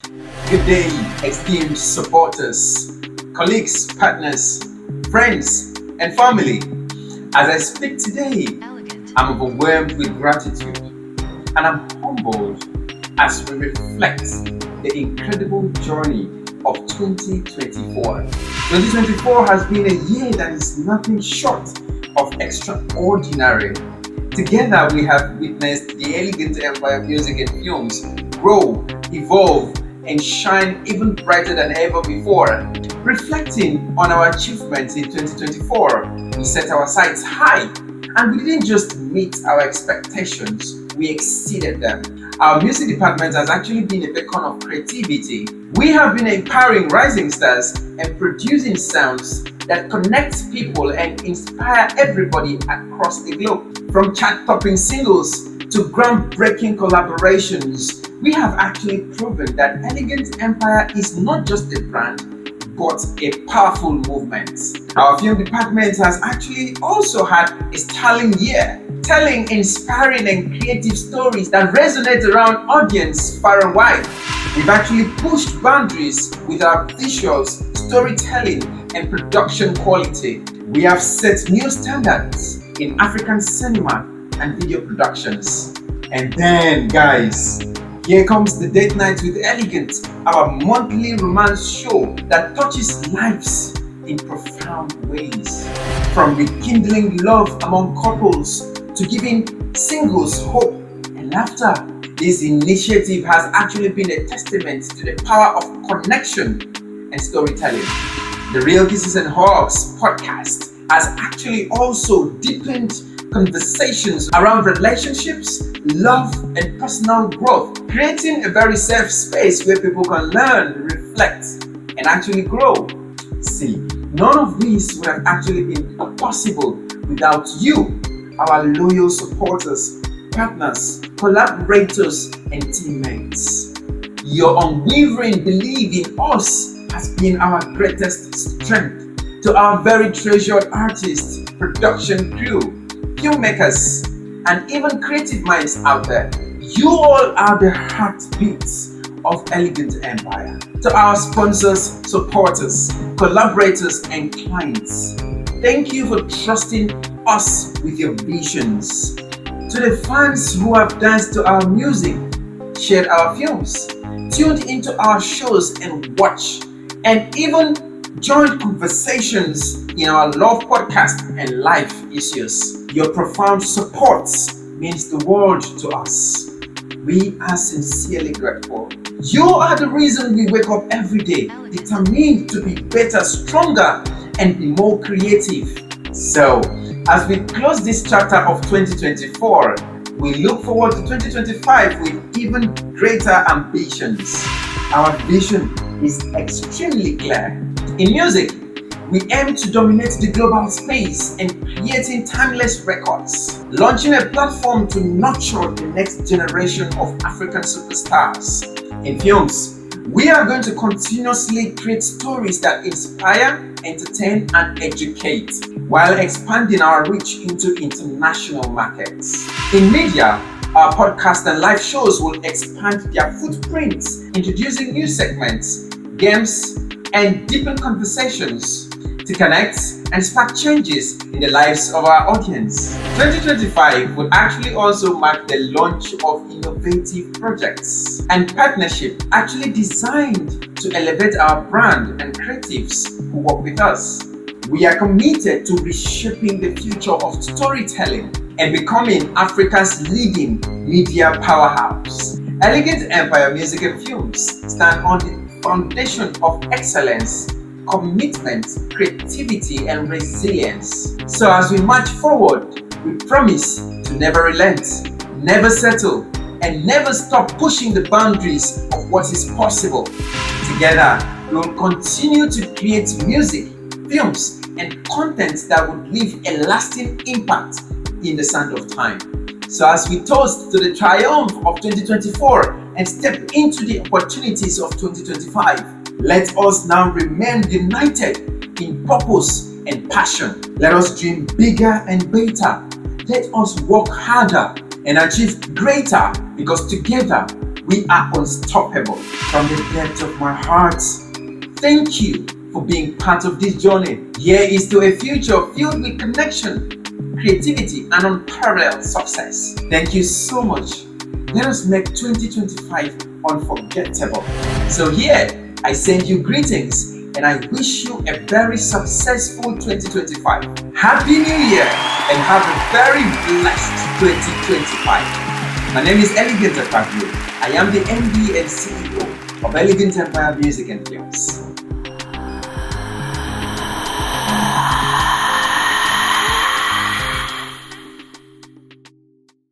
Good day, esteemed supporters, colleagues, partners, friends, and family. As I speak today, I'm overwhelmed with gratitude and I'm humbled as we reflect the incredible journey of 2024. 2024 has been a year that is nothing short of extraordinary. Together, we have witnessed the elegant empire of music and films grow, evolve, and shine even brighter than ever before. Reflecting on our achievements in 2024, we set our sights high and we didn't just meet our expectations, we exceeded them. Our music department has actually been a beacon of creativity. We have been empowering rising stars and producing sounds that connect people and inspire everybody across the globe. From chart-topping singles to groundbreaking collaborations, we have actually proven that Elegant Empire is not just a brand, but a powerful movement. Our film department has actually also had a sterling year, telling inspiring and creative stories that resonate around audience far and wide. We've actually pushed boundaries with our visuals, storytelling, and production quality. We have set new standards in African cinema and video productions. And then, guys, here comes the Date Night with Elegant, our monthly romance show that touches lives in profound ways. From rekindling love among couples to giving singles hope and laughter, this initiative has actually been a testament to the power of connection and storytelling. The Real Kisses and Hugs podcast has actually also deepened conversations around relationships, love, and personal growth, creating a very safe space where people can learn, reflect, and actually grow. See, none of this would have actually been possible without you, our loyal supporters, partners, collaborators, and teammates. Your unwavering belief in us has been our greatest strength. To our very treasured artists, production crew, filmmakers, and even creative minds out there, you all are the heartbeats of Elegant Empire. To our sponsors, supporters, collaborators, and clients, thank you for trusting us with your visions. To the fans who have danced to our music, shared our films, tuned into our shows and watched, and even joined conversations in our love podcast and life issues. Your profound support means the world to us. We are sincerely grateful. You are the reason we wake up every day, determined to be better, stronger, and be more creative. So, as we close this chapter of 2024, we look forward to 2025 with even greater ambitions. Our vision is extremely clear. In music, we aim to dominate the global space and creating timeless records, launching a platform to nurture the next generation of African superstars. In films, we are going to continuously create stories that inspire, entertain, and educate, while expanding our reach into international markets. In media, our podcast and live shows will expand their footprints, introducing new segments, games, and deepen conversations to connect and spark changes in the lives of our audience. 2025 would actually also mark the launch of innovative projects and partnership actually designed to elevate our brand and creatives who work with us. We are committed to reshaping the future of storytelling and becoming Africa's leading media powerhouse. Elegant Empire Music and Films stand on the foundation of excellence, commitment, creativity, and resilience. So as we march forward, we promise to never relent, never settle, and never stop pushing the boundaries of what is possible. Together, we will continue to create music, films, and content that would leave a lasting impact in the sand of time. So as we toast to the triumph of 2024 and step into the opportunities of 2025, let us now remain united in purpose and passion. Let us dream bigger and better. Let us work harder and achieve greater, because together We are unstoppable. From the depth of my heart, thank you for being part of this journey. Here is to a future filled with connection, creativity, and unparalleled success. Thank you so much. Let us make 2025 unforgettable. So here, I send you greetings and I wish you a very successful 2025. Happy New Year and have a very blessed 2025. My name is Elegant Akpabio. I am the MD and CEO of Elegant Empire Music and Films.